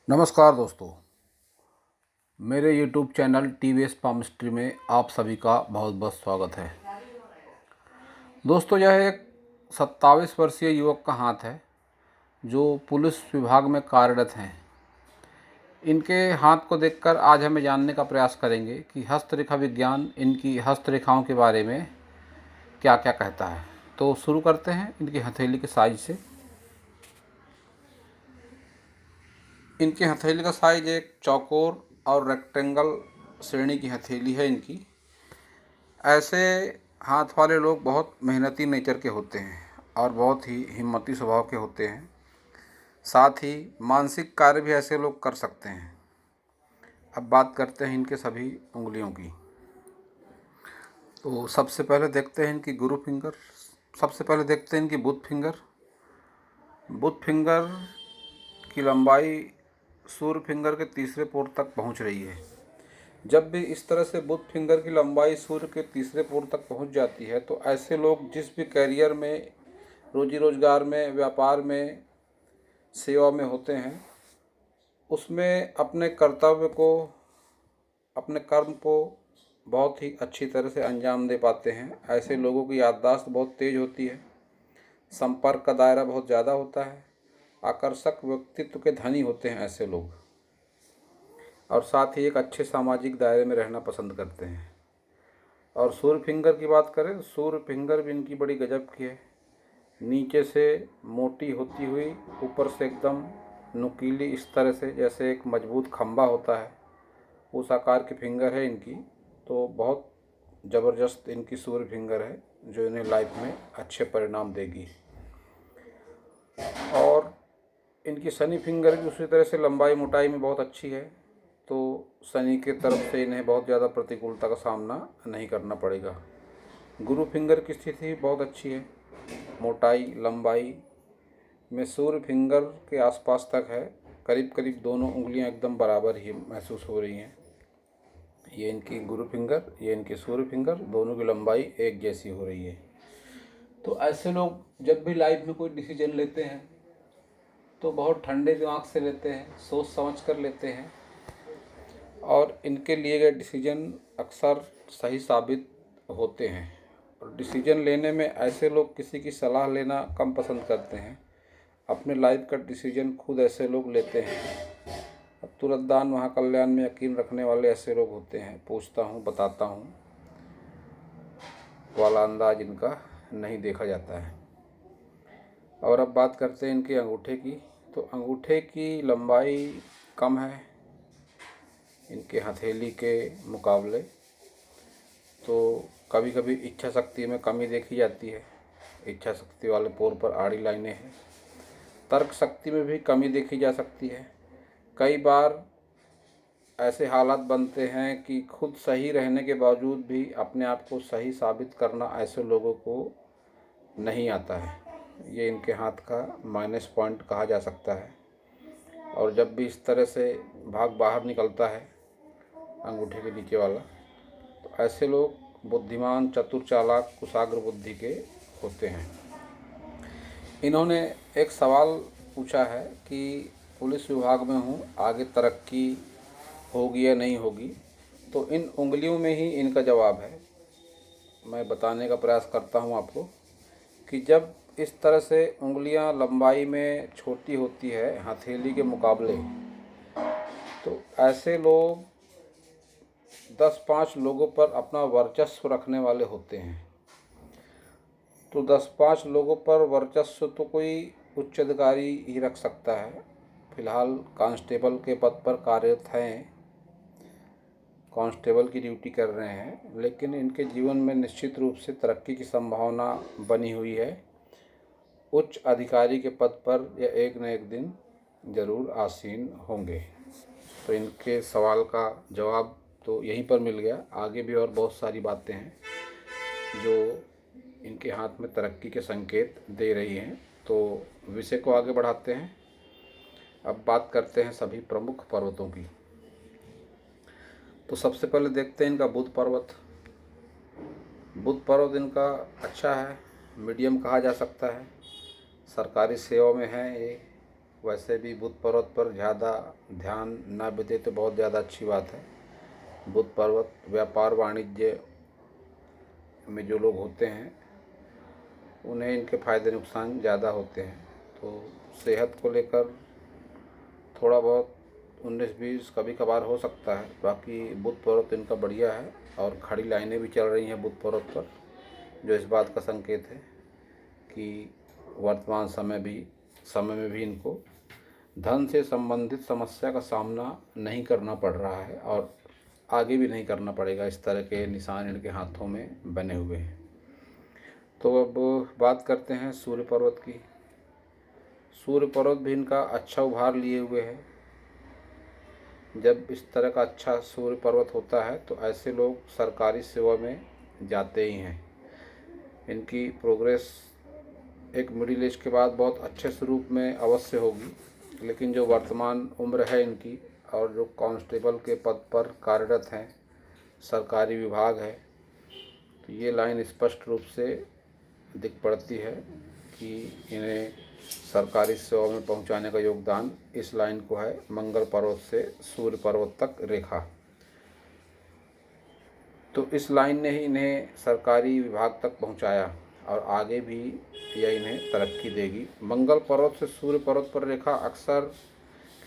नमस्कार दोस्तों, मेरे YouTube चैनल TVS पामिस्ट्री में आप सभी का बहुत बहुत स्वागत है। दोस्तों, यह एक 27 वर्षीय युवक का हाथ है जो पुलिस विभाग में कार्यरत हैं। इनके हाथ को देखकर आज हमें जानने का प्रयास करेंगे कि हस्तरेखा विज्ञान इनकी हस्तरेखाओं के बारे में क्या क्या कहता है। तो शुरू करते हैं इनकी हथेली के साइज से। इनकी हथेली का साइज एक चौकोर और रेक्टेंगल श्रेणी की हथेली है इनकी। ऐसे हाथ वाले लोग बहुत मेहनती नेचर के होते हैं और बहुत ही हिम्मती स्वभाव के होते हैं। साथ ही मानसिक कार्य भी ऐसे लोग कर सकते हैं। अब बात करते हैं इनके सभी उंगलियों की। तो सबसे पहले देखते हैं इनकी गुरु फिंगर। सबसे पहले देखते हैं इनकी बुध फिंगर। बुध फिंगर की लंबाई सूर्य फिंगर के तीसरे पोर तक पहुंच रही है। जब भी इस तरह से बुध फिंगर की लंबाई सूर्य के तीसरे पोर तक पहुंच जाती है तो ऐसे लोग जिस भी कैरियर में, रोजी रोजगार में, व्यापार में, सेवा में होते हैं, उसमें अपने कर्तव्य को, अपने कर्म को बहुत ही अच्छी तरह से अंजाम दे पाते हैं। ऐसे लोगों की याददाश्त बहुत तेज होती है, संपर्क का दायरा बहुत ज़्यादा होता है, आकर्षक व्यक्तित्व के धनी होते हैं ऐसे लोग, और साथ ही एक अच्छे सामाजिक दायरे में रहना पसंद करते हैं। और सूर्य फिंगर की बात करें, सूर्य फिंगर भी इनकी बड़ी गजब की है। नीचे से मोटी होती हुई, ऊपर से एकदम नुकीली, इस तरह से जैसे एक मजबूत खंभा होता है, उस आकार की फिंगर है इनकी। तो बहुत ज़बरदस्त इनकी सूर्य फिंगर है जो इन्हें लाइफ में अच्छे परिणाम देगी। और इनकी शनि फिंगर भी उसी तरह से लंबाई मोटाई में बहुत अच्छी है, तो शनि के तरफ से इन्हें बहुत ज़्यादा प्रतिकूलता का सामना नहीं करना पड़ेगा। गुरु फिंगर की स्थिति बहुत अच्छी है, मोटाई लंबाई में सूर्य फिंगर के आसपास तक है। करीब करीब दोनों उंगलियां एकदम बराबर ही महसूस हो रही हैं। ये इनकी गुरु फिंगर, ये इनकी सूर्य फिंगर, दोनों की लंबाई एक जैसी हो रही है। तो ऐसे लोग जब भी लाइफ में कोई डिसीजन लेते हैं तो बहुत ठंडे दिमाग से लेते हैं, सोच समझ कर लेते हैं, और इनके लिए गए डिसीजन अक्सर सही साबित होते हैं। और डिसीजन लेने में ऐसे लोग किसी की सलाह लेना कम पसंद करते हैं। अपने लाइफ का डिसीजन खुद ऐसे लोग लेते हैं। अब तुरंत दान महाकल्याण में यकीन रखने वाले ऐसे लोग होते हैं, पूछता हूँ बताता हूँ वाला अंदाज इनका नहीं देखा जाता है। और अब बात करते हैं इनके अंगूठे की। तो अंगूठे की लंबाई कम है इनके हथेली के मुकाबले। तो कभी कभी इच्छा शक्ति में कमी देखी जाती है। इच्छा शक्ति वाले पोर पर आड़ी लाइनें हैं। तर्क शक्ति में भी कमी देखी जा सकती है। कई बार ऐसे हालात बनते हैं कि खुद सही रहने के बावजूद भी अपने आप को सही साबित करना ऐसे लोगों को नहीं आता है। ये इनके हाथ का माइनस पॉइंट कहा जा सकता है। और जब भी इस तरह से भाग बाहर निकलता है अंगूठे के नीचे वाला, तो ऐसे लोग बुद्धिमान, चतुर, चालाक, कुशाग्र बुद्धि के होते हैं। इन्होंने एक सवाल पूछा है कि पुलिस विभाग में हूँ, आगे तरक्की होगी या नहीं होगी। तो इन उंगलियों में ही इनका जवाब है। मैं बताने का प्रयास करता हूँ आपको कि जब इस तरह से उंगलियाँ लंबाई में छोटी होती है हथेली के मुकाबले, तो ऐसे लोग 10-5 लोगों पर अपना वर्चस्व रखने वाले होते हैं। तो 10-5 लोगों पर वर्चस्व तो कोई उच्च अधिकारी ही रख सकता है। फिलहाल कांस्टेबल के पद पर कार्यरत हैं, कांस्टेबल की ड्यूटी कर रहे हैं, लेकिन इनके जीवन में निश्चित रूप से तरक्की की संभावना बनी हुई है। उच्च अधिकारी के पद पर यह एक न एक दिन ज़रूर आसीन होंगे। तो इनके सवाल का जवाब तो यहीं पर मिल गया। आगे भी और बहुत सारी बातें हैं जो इनके हाथ में तरक्की के संकेत दे रही हैं। तो विषय को आगे बढ़ाते हैं। अब बात करते हैं सभी प्रमुख पर्वतों की। तो सबसे पहले देखते हैं इनका बुध पर्वत। बुध पर्वत इनका अच्छा है, मीडियम कहा जा सकता है। सरकारी सेवा में है ये, वैसे भी बुध पर्वत पर ज़्यादा ध्यान ना भी दे तो बहुत ज़्यादा अच्छी बात है। बुध पर्वत व्यापार वाणिज्य में जो लोग होते हैं उन्हें इनके फ़ायदे नुकसान ज़्यादा होते हैं। तो सेहत को लेकर थोड़ा बहुत 19-20 कभी कभार हो सकता है, बाकी बुध पर्वत इनका बढ़िया है। और खड़ी लाइनें भी चल रही हैं बुध पर्वत पर, जो इस बात का संकेत है कि वर्तमान समय में भी इनको धन से संबंधित समस्या का सामना नहीं करना पड़ रहा है और आगे भी नहीं करना पड़ेगा। इस तरह के निशान इनके हाथों में बने हुए हैं। तो अब बात करते हैं सूर्य पर्वत की। सूर्य पर्वत भी इनका अच्छा उभार लिए हुए है। जब इस तरह का अच्छा सूर्य पर्वत होता है तो ऐसे लोग सरकारी सेवा में जाते ही हैं। इनकी प्रोग्रेस एक मिडिल एज के बाद बहुत अच्छे स्वरूप में अवश्य होगी, लेकिन जो वर्तमान उम्र है इनकी और जो कांस्टेबल के पद पर कार्यरत हैं, सरकारी विभाग है, तो ये लाइन स्पष्ट रूप से दिख पड़ती है कि इन्हें सरकारी सेवा में पहुंचाने का योगदान इस लाइन को है, मंगल पर्वत से सूर्य पर्वत तक रेखा। तो इस लाइन ने ही इन्हें सरकारी विभाग तक पहुंचाया और आगे भी यह इन्हें तरक्की देगी। मंगल पर्वत से सूर्य पर्वत पर रेखा अक्सर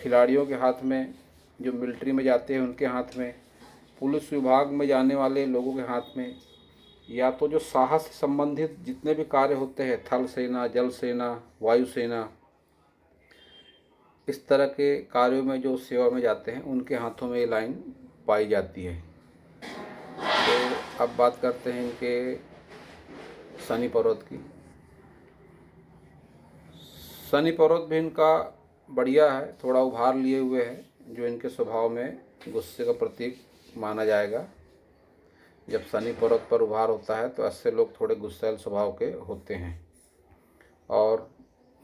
खिलाड़ियों के हाथ में, जो मिलिट्री में जाते हैं उनके हाथ में, पुलिस विभाग में जाने वाले लोगों के हाथ में, या तो जो साहस से संबंधित जितने भी कार्य होते हैं, थल सेना, जल सेना, वायुसेना, इस तरह के कार्यों में जो सेवा में जाते हैं उनके हाथों में ये लाइन पाई जाती है। तो अब बात करते हैं इनके शनि पर्वत की। शनि पर्वत भी इनका बढ़िया है, थोड़ा उभार लिए हुए है, जो इनके स्वभाव में गुस्से का प्रतीक माना जाएगा। जब शनि पर्वत पर उभार होता है तो ऐसे लोग थोड़े गुस्सैल स्वभाव के होते हैं। और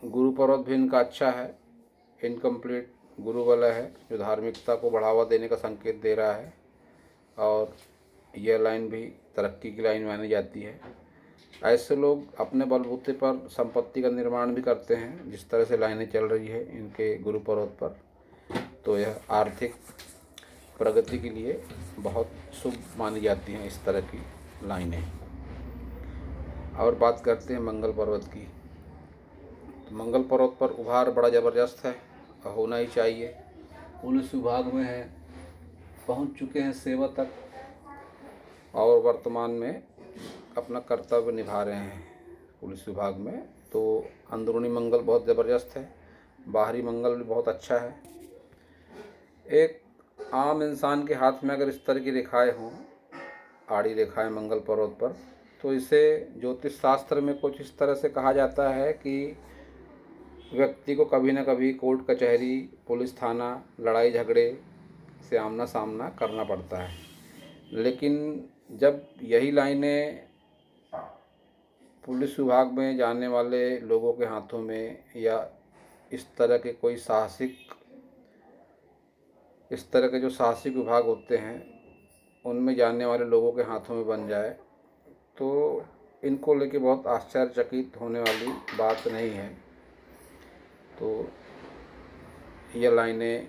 गुरु पर्वत भी इनका अच्छा है, इनकम्प्लीट गुरु वाला है, जो धार्मिकता को बढ़ावा देने का संकेत दे रहा है। और यह लाइन भी तरक्की की लाइन मानी जाती है। ऐसे लोग अपने बलबूते पर संपत्ति का निर्माण भी करते हैं। जिस तरह से लाइनें चल रही है इनके गुरु पर्वत पर, तो यह आर्थिक प्रगति के लिए बहुत शुभ मानी जाती हैं इस तरह की लाइनें। और बात करते हैं मंगल पर्वत की। तो मंगल पर्वत पर उभार बड़ा ज़बरदस्त है, होना ही चाहिए। पुलिस विभाग में है, पहुंच चुके हैं सेवा तक और वर्तमान में अपना कर्तव्य निभा रहे हैं पुलिस विभाग में। तो अंदरूनी मंगल बहुत ज़बरदस्त है, बाहरी मंगल भी बहुत अच्छा है। एक आम इंसान के हाथ में अगर इस तरह की रेखाएं हों, आड़ी रेखाएं मंगल पर्वत पर, तो इसे ज्योतिष शास्त्र में कुछ इस तरह से कहा जाता है कि व्यक्ति को कभी न कभी कोर्ट कचहरी, पुलिस थाना, लड़ाई झगड़े से आमना सामना करना पड़ता है। लेकिन जब यही लाइनें पुलिस विभाग में जाने वाले लोगों के हाथों में, या इस तरह के कोई इस तरह के जो साहसिक विभाग होते हैं उनमें जाने वाले लोगों के हाथों में बन जाए, तो इनको लेके बहुत आश्चर्यचकित होने वाली बात नहीं है। तो ये लाइनें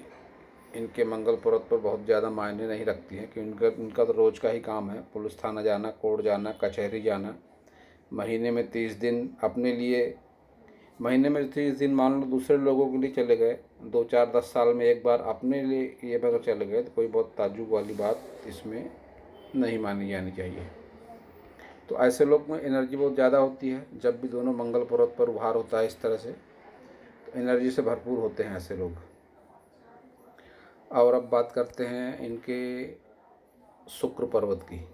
इनके मंगल पर्वत पर बहुत ज़्यादा मायने नहीं रखती हैं, क्योंकि इनका तो रोज़ का ही काम है, पुलिस थाना जाना, कोर्ट जाना, कचहरी जाना। महीने में 30 दिन अपने लिए, महीने में 30 दिन मान लो दूसरे लोगों के लिए चले गए, 2-4-10 साल में एक बार अपने लिए ये अगर चले गए तो कोई बहुत ताज्जुब वाली बात इसमें नहीं मानी जानी चाहिए। तो ऐसे लोग में एनर्जी बहुत ज़्यादा होती है। जब भी दोनों मंगल पर्वत पर उभार होता है इस तरह से, तो एनर्जी से भरपूर होते हैं ऐसे लोग। और अब बात करते हैं इनके शुक्र पर्वत की।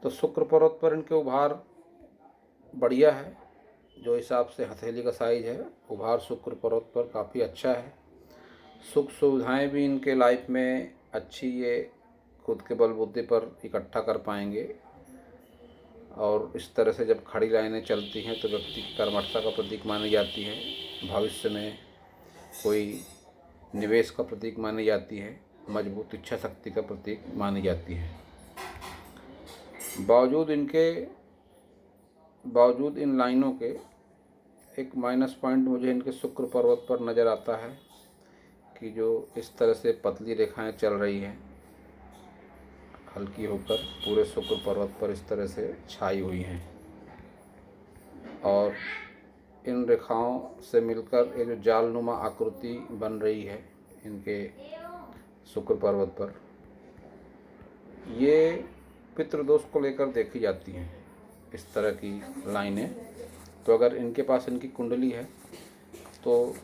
तो शुक्र पर्वत पर इनके उभार बढ़िया है, जो हिसाब से हथेली का साइज है, उभार शुक्र पर्वत पर काफ़ी अच्छा है। सुख सुविधाएं भी इनके लाइफ में अच्छी ये खुद के बलबूते पर इकट्ठा कर पाएंगे। और इस तरह से जब खड़ी लाइनें चलती हैं तो व्यक्ति की कर्मठता का प्रतीक मानी जाती है, भविष्य में कोई निवेश का प्रतीक मानी जाती है, मजबूत इच्छा शक्ति का प्रतीक मानी जाती है। बावजूद इन लाइनों के एक माइनस पॉइंट मुझे इनके शुक्र पर्वत पर नज़र आता है कि जो इस तरह से पतली रेखाएं चल रही हैं हल्की होकर पूरे शुक्र पर्वत पर इस तरह से छाई हुई हैं, और इन रेखाओं से मिलकर ये जो जालनुमा आकृति बन रही है इनके शुक्र पर्वत पर, ये पितृदोष को लेकर देखी जाती हैं इस तरह की लाइनें। तो अगर इनके पास इनकी कुंडली है तो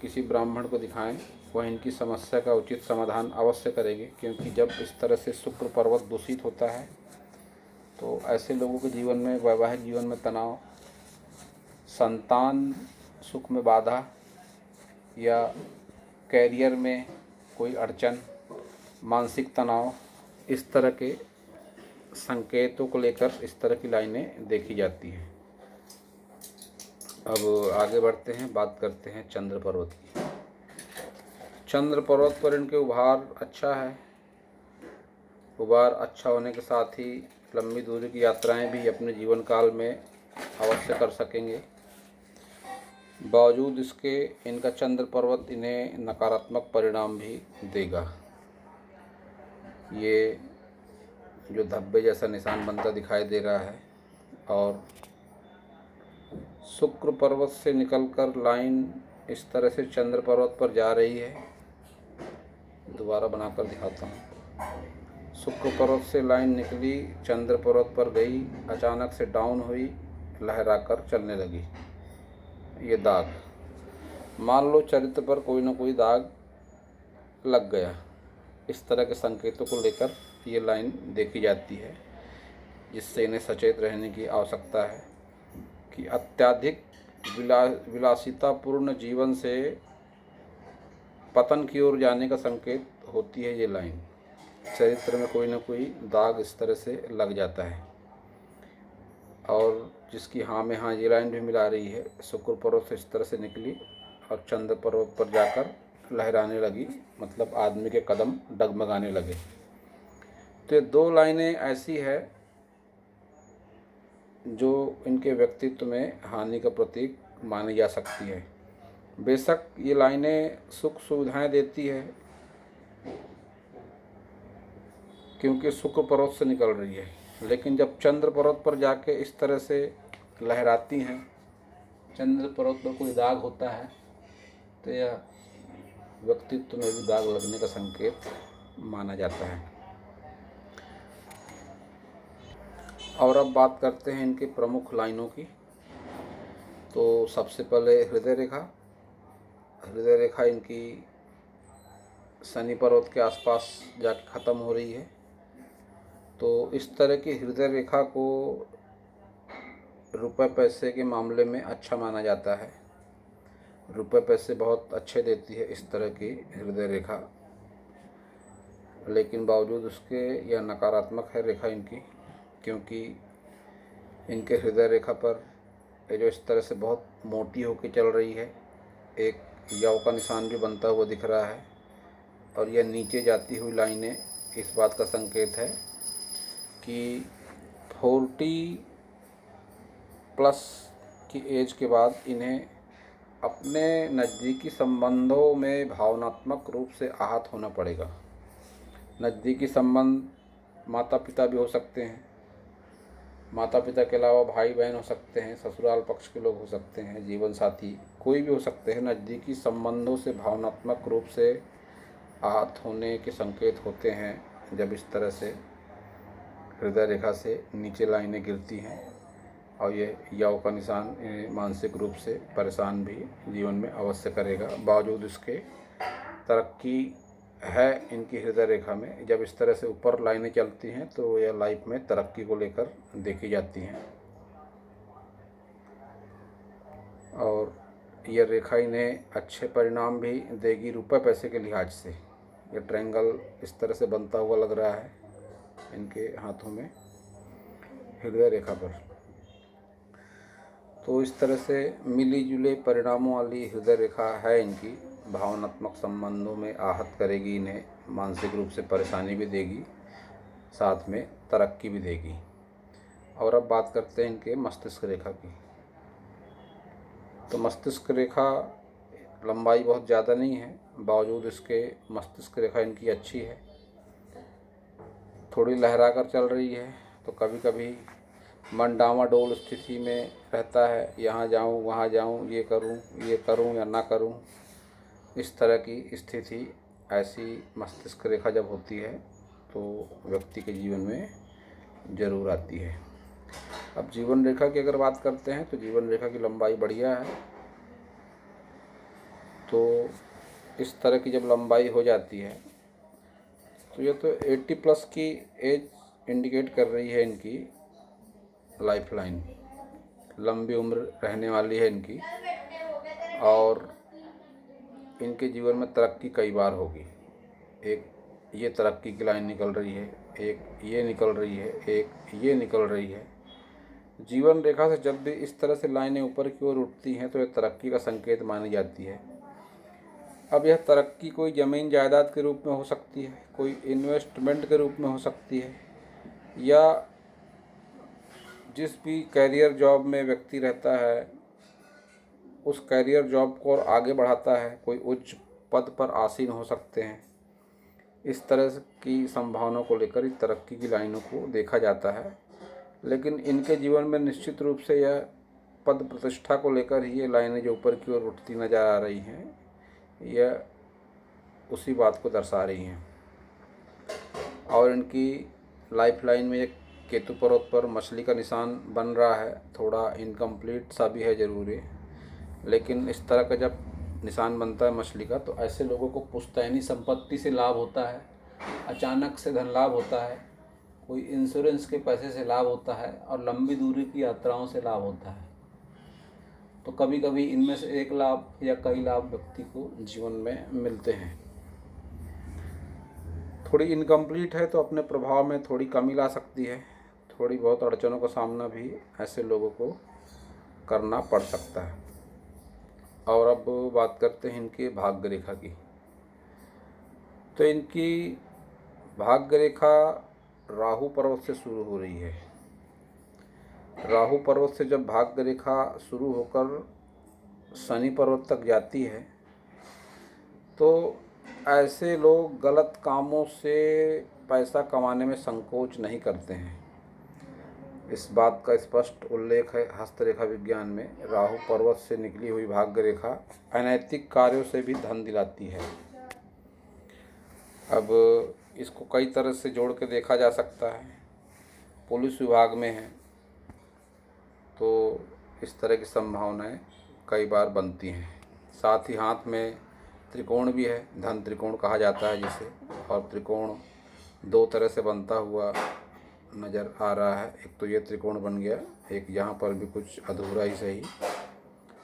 किसी ब्राह्मण को दिखाएं, वह इनकी समस्या का उचित समाधान अवश्य करेंगे, क्योंकि जब इस तरह से शुक्र पर्वत दूषित होता है तो ऐसे लोगों के जीवन में, वैवाहिक जीवन में तनाव, संतान सुख में बाधा या कैरियर में कोई अड़चन, मानसिक तनाव, इस तरह के संकेतों को लेकर इस तरह की लाइनें देखी जाती हैं। अब आगे बढ़ते हैं, बात करते हैं चंद्र पर्वत की। चंद्र पर्वत पर इनके उभार अच्छा है। उभार अच्छा होने के साथ ही लंबी दूरी की यात्राएं भी अपने जीवन काल में अवश्य कर सकेंगे। बावजूद इसके इनका चंद्र पर्वत इन्हें नकारात्मक परिणाम भी देगा। ये जो धब्बे जैसा निशान बनता दिखाई दे रहा है, और शुक्र पर्वत से निकलकर लाइन इस तरह से चंद्र पर्वत पर जा रही है। दोबारा बनाकर दिखाता हूँ। शुक्र पर्वत से लाइन निकली, चंद्र पर्वत पर गई, अचानक से डाउन हुई, लहराकर चलने लगी। ये दाग, मान लो चरित्र पर कोई ना कोई दाग लग गया, इस तरह के संकेतों को लेकर ये लाइन देखी जाती है, जिससे इन्हें सचेत रहने की आवश्यकता है कि अत्यधिक विलासितापूर्ण जीवन से पतन की ओर जाने का संकेत होती है ये लाइन। चरित्र में कोई ना कोई दाग इस तरह से लग जाता है, और जिसकी हाँ में हाँ ये लाइन भी मिला रही है। शुक्र पर्वत से इस तरह से निकली और चंद्र पर्वत पर जाकर लहराने लगी, मतलब आदमी के कदम डगमगाने लगे। तो ये दो लाइनें ऐसी है जो इनके व्यक्तित्व में हानि का प्रतीक मानी जा सकती है। बेशक ये लाइनें सुख सुविधाएं देती है, क्योंकि शुक्र पर्वत से निकल रही है, लेकिन जब चंद्र पर्वत पर जाके इस तरह से लहराती हैं, चंद्र पर्वत पर कोई दाग होता है, तो यह व्यक्तित्व में भी दाग लगने का संकेत माना जाता है। और अब बात करते हैं इनके प्रमुख लाइनों की। तो सबसे पहले हृदय रेखा। हृदय रेखा इनकी शनि पर्वत के आसपास जाके ख़त्म हो रही है। तो इस तरह की हृदय रेखा को रुपए पैसे के मामले में अच्छा माना जाता है। रुपए पैसे बहुत अच्छे देती है इस तरह की हृदय रेखा, लेकिन बावजूद उसके यह नकारात्मक है रेखा इनकी, क्योंकि इनके हृदय रेखा पर ये जो इस तरह से बहुत मोटी होकर चल रही है, एक यव का निशान भी बनता हुआ दिख रहा है, और यह नीचे जाती हुई लाइनें इस बात का संकेत है कि 40+ की एज के बाद इन्हें अपने नज़दीकी संबंधों में भावनात्मक रूप से आहत होना पड़ेगा। नज़दीकी संबंध माता पिता भी हो सकते हैं, माता पिता के अलावा भाई बहन हो सकते हैं, ससुराल पक्ष के लोग हो सकते हैं, जीवन साथी कोई भी हो सकते हैं। नज़दीकी संबंधों से भावनात्मक रूप से आहत होने के संकेत होते हैं जब इस तरह से हृदय रेखा से नीचे लाइनें गिरती हैं, और ये यव का निशान मानसिक रूप से परेशान भी जीवन में अवश्य करेगा। बावजूद इसके तरक्की है इनकी हृदय रेखा में। जब इस तरह से ऊपर लाइनें चलती हैं तो यह लाइफ में तरक्की को लेकर देखी जाती हैं, और यह रेखा इन्हें अच्छे परिणाम भी देगी रुपए पैसे के लिहाज से। यह ट्रायंगल इस तरह से बनता हुआ लग रहा है इनके हाथों में हृदय रेखा पर। तो इस तरह से मिली जुले परिणामों वाली हृदय रेखा है इनकी। भावनात्मक संबंधों में आहत करेगी, इन्हें मानसिक रूप से परेशानी भी देगी, साथ में तरक्की भी देगी। और अब बात करते हैं इनके मस्तिष्क रेखा की। तो मस्तिष्क रेखा लंबाई बहुत ज़्यादा नहीं है, बावजूद इसके मस्तिष्क रेखा इनकी अच्छी है। थोड़ी लहरा कर चल रही है, तो कभी कभी मन डामाडोल स्थिति में रहता है, यहाँ जाऊँ वहाँ जाऊँ, ये करूँ या ना करूँ। इस तरह की स्थिति, ऐसी मस्तिष्क रेखा जब होती है तो व्यक्ति के जीवन में ज़रूर आती है। अब जीवन रेखा की अगर बात करते हैं तो जीवन रेखा की लंबाई बढ़िया है। तो इस तरह की जब लंबाई हो जाती है तो ये तो 80 प्लस की एज इंडिकेट कर रही है इनकी लाइफ लाइन, लंबी उम्र रहने वाली है इनकी, और इनके जीवन में तरक्की कई बार होगी। एक ये तरक्की की लाइन निकल रही है, एक ये निकल रही है, एक ये निकल रही है। जीवन रेखा से जब भी इस तरह से लाइनें ऊपर की ओर उठती हैं तो यह तरक्की का संकेत मानी जाती है। अब यह तरक्की कोई ज़मीन जायदाद के रूप में हो सकती है, कोई इन्वेस्टमेंट के रूप में हो सकती है, या जिस भी कैरियर जॉब में व्यक्ति रहता है उस कैरियर जॉब को और आगे बढ़ाता है, कोई उच्च पद पर आसीन हो सकते हैं। इस तरह की संभावनाओं को लेकर इस तरक्की की लाइनों को देखा जाता है। लेकिन इनके जीवन में निश्चित रूप से यह पद प्रतिष्ठा को लेकर ही ये लाइनें जो ऊपर की ओर उठती नज़र आ रही हैं, यह उसी बात को दर्शा रही हैं। और इनकी लाइफ लाइन में एक केतु पर्वत पर मछली का निशान बन रहा है, थोड़ा इनकम्प्लीट सा भी है ज़रूर, लेकिन इस तरह का जब निशान बनता है मछली का तो ऐसे लोगों को पुश्तैनी संपत्ति से लाभ होता है, अचानक से धन लाभ होता है, कोई इंश्योरेंस के पैसे से लाभ होता है, और लंबी दूरी की यात्राओं से लाभ होता है। तो कभी कभी इनमें से एक लाभ या कई लाभ व्यक्ति को जीवन में मिलते हैं। थोड़ी इनकम्प्लीट है तो अपने प्रभाव में थोड़ी कमी ला सकती है, थोड़ी बहुत अड़चनों का सामना भी ऐसे लोगों को करना पड़ सकता है। और अब बात करते हैं इनके भाग्य रेखा की। तो इनकी भाग्य रेखा राहु पर्वत से शुरू हो रही है। राहु पर्वत से जब भाग्य रेखा शुरू होकर शनि पर्वत तक जाती है तो ऐसे लोग गलत कामों से पैसा कमाने में संकोच नहीं करते हैं। इस बात का स्पष्ट उल्लेख है हस्तरेखा विज्ञान में। राहु पर्वत से निकली हुई भाग्य रेखा अनैतिक कार्यों से भी धन दिलाती है। अब इसको कई तरह से जोड़ के देखा जा सकता है। पुलिस विभाग में है तो इस तरह की संभावनाएं कई बार बनती हैं। साथ ही हाथ में त्रिकोण भी है, धन त्रिकोण कहा जाता है जिसे, और त्रिकोण दो तरह से बनता हुआ नज़र आ रहा है। एक तो ये त्रिकोण बन गया, एक यहाँ पर भी कुछ अधूरा ही सही,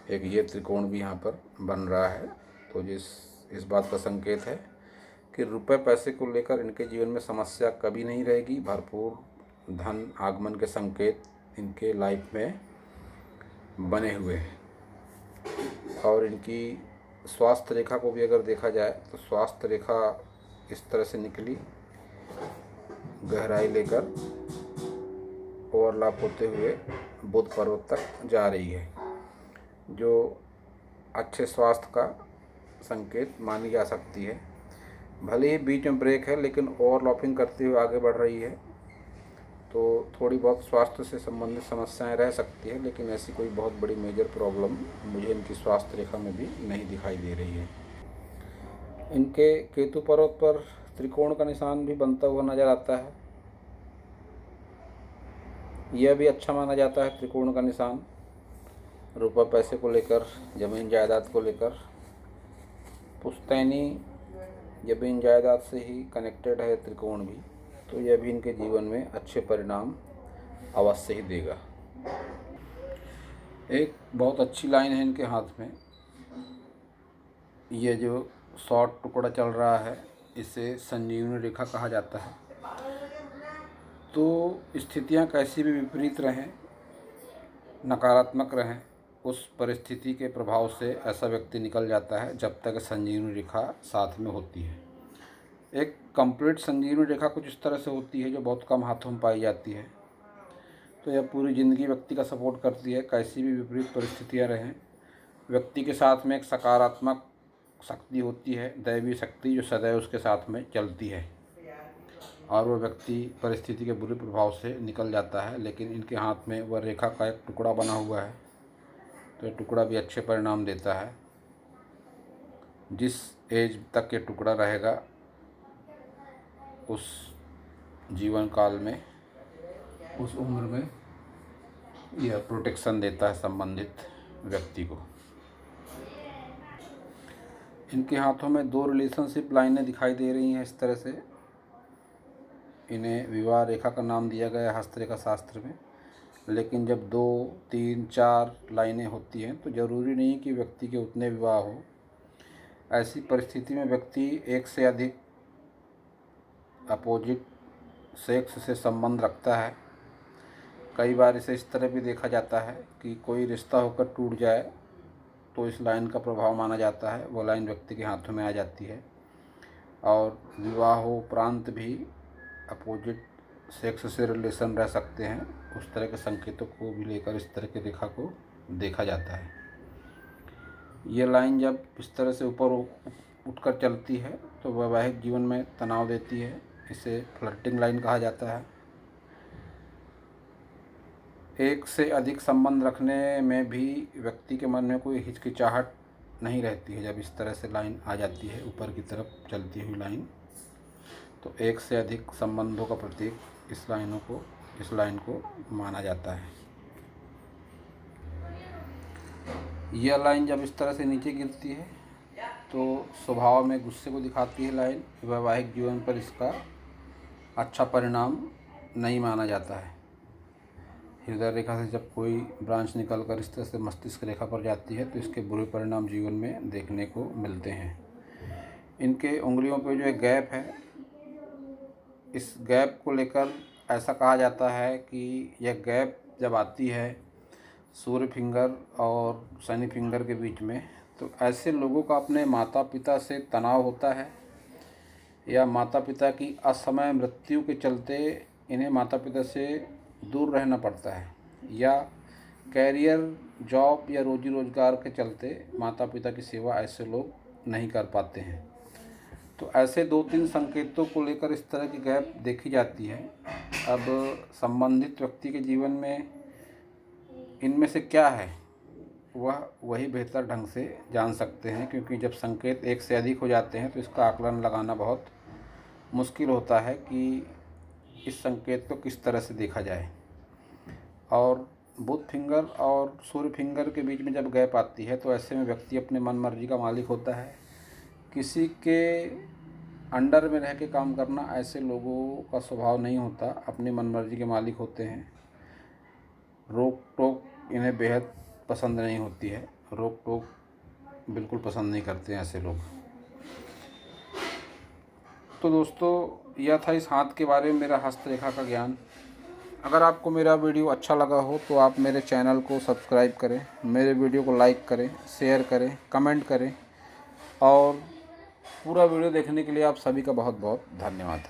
एक ये त्रिकोण भी यहाँ पर बन रहा है। तो इस बात का संकेत है कि रुपए पैसे को लेकर इनके जीवन में समस्या कभी नहीं रहेगी। भरपूर धन आगमन के संकेत इनके लाइफ में बने हुए हैं। और इनकी स्वास्थ्य रेखा को भी अगर देखा जाए तो स्वास्थ्य रेखा इस तरह से निकली, गहराई लेकर ओवरलैप होते हुए बुध पर्वत तक जा रही है, जो अच्छे स्वास्थ्य का संकेत मानी जा सकती है। भले ही बीच में ब्रेक है लेकिन ओवरलैपिंग करते हुए आगे बढ़ रही है, तो थोड़ी बहुत स्वास्थ्य से संबंधित समस्याएं रह सकती है, लेकिन ऐसी कोई बहुत बड़ी मेजर प्रॉब्लम मुझे इनकी स्वास्थ्य रेखा में भी नहीं दिखाई दे रही है। इनके केतु पर्वत पर त्रिकोण का निशान भी बनता हुआ नज़र आता है। यह भी अच्छा माना जाता है त्रिकोण का निशान, रुपये पैसे को लेकर, ज़मीन जायदाद को लेकर। पुश्तैनी ज़मीन जायदाद से ही कनेक्टेड है त्रिकोण भी, तो यह भी इनके जीवन में अच्छे परिणाम अवश्य ही देगा। एक बहुत अच्छी लाइन है इनके हाथ में, ये जो शॉर्ट टुकड़ा चल रहा है इसे संजीवनी रेखा कहा जाता है। तो स्थितियां कैसी भी विपरीत रहें, नकारात्मक रहें, उस परिस्थिति के प्रभाव से ऐसा व्यक्ति निकल जाता है जब तक संजीवनी रेखा साथ में होती है। एक कंप्लीट संजीवनी रेखा कुछ इस तरह से होती है जो बहुत कम हाथों में पाई जाती है। तो यह पूरी ज़िंदगी व्यक्ति का सपोर्ट करती है, कैसी भी विपरीत परिस्थितियां रहें व्यक्ति के साथ में एक सकारात्मक शक्ति होती है, दैवी शक्ति, जो सदैव उसके साथ में चलती है और वह व्यक्ति परिस्थिति के बुरे प्रभाव से निकल जाता है। लेकिन इनके हाथ में वह रेखा का एक टुकड़ा बना हुआ है, तो ये टुकड़ा भी अच्छे परिणाम देता है। जिस एज तक ये टुकड़ा रहेगा उस जीवन काल में, उस उम्र में यह प्रोटेक्शन देता है संबंधित व्यक्ति को। इनके हाथों में 2 रिलेशनशिप लाइनें दिखाई दे रही हैं इस तरह से। इन्हें विवाह रेखा का नाम दिया गया है हस्तरेखा शास्त्र में। लेकिन जब 2, 3, 4 लाइनें होती हैं तो ज़रूरी नहीं कि व्यक्ति के उतने विवाह हो। ऐसी परिस्थिति में व्यक्ति एक से अधिक अपोजिट सेक्स से संबंध रखता है। कई बार इसे इस तरह भी देखा जाता है कि कोई रिश्ता होकर टूट जाए तो इस लाइन का प्रभाव माना जाता है, वो लाइन व्यक्ति के हाथों में आ जाती है। और विवाहोपरांत भी अपोजिट सेक्स से रिलेशन रह सकते हैं। उस तरह के संकेतों को भी लेकर इस तरह की रेखा को देखा जाता है। ये लाइन जब इस तरह से ऊपर उठकर चलती है तो वैवाहिक जीवन में तनाव देती है। इसे फ्लर्टिंग लाइन कहा जाता है। एक से अधिक संबंध रखने में भी व्यक्ति के मन में कोई हिचकिचाहट नहीं रहती है। जब इस तरह से लाइन आ जाती है ऊपर की तरफ चलती हुई लाइन, तो एक से अधिक संबंधों का प्रतीक इस लाइन को माना जाता है। यह लाइन जब इस तरह से नीचे गिरती है तो स्वभाव में गुस्से को दिखाती है लाइन। वैवाहिक जीवन पर इसका अच्छा परिणाम नहीं माना जाता है। हृदय रेखा से जब कोई ब्रांच निकलकर इस तरह से मस्तिष्क रेखा पर जाती है तो इसके बुरे परिणाम जीवन में देखने को मिलते हैं। इनके उंगलियों पे जो एक गैप है, इस गैप को लेकर ऐसा कहा जाता है कि यह गैप जब आती है सूर्य फिंगर और शनि फिंगर के बीच में, तो ऐसे लोगों का अपने माता पिता से तनाव होता है या माता पिता की असमय मृत्यु के चलते इन्हें माता पिता से दूर रहना पड़ता है, या कैरियर, जॉब या रोजी रोजगार के चलते माता पिता की सेवा ऐसे लोग नहीं कर पाते हैं। तो ऐसे 2-3 संकेतों को लेकर इस तरह की गैप देखी जाती है। अब संबंधित व्यक्ति के जीवन में इनमें से क्या है वही बेहतर ढंग से जान सकते हैं, क्योंकि जब संकेत एक से अधिक हो जाते हैं तो इसका आकलन लगाना बहुत मुश्किल होता है कि इस संकेत को किस तरह से देखा जाए। और बुध फिंगर और सूर्य फिंगर के बीच में जब गैप आती है तो ऐसे में व्यक्ति अपने मन मर्जी का मालिक होता है। किसी के अंडर में रह के काम करना ऐसे लोगों का स्वभाव नहीं होता, अपनी मन मर्जी के मालिक होते हैं। रोक टोक इन्हें बेहद पसंद नहीं होती है, रोक टोक बिल्कुल पसंद नहीं करते हैं ऐसे लोग। तो दोस्तों, यह था इस हाथ के बारे में मेरा हस्तरेखा का ज्ञान। अगर आपको मेरा वीडियो अच्छा लगा हो तो आप मेरे चैनल को सब्सक्राइब करें, मेरे वीडियो को लाइक करें, शेयर करें, कमेंट करें, और पूरा वीडियो देखने के लिए आप सभी का बहुत बहुत धन्यवाद।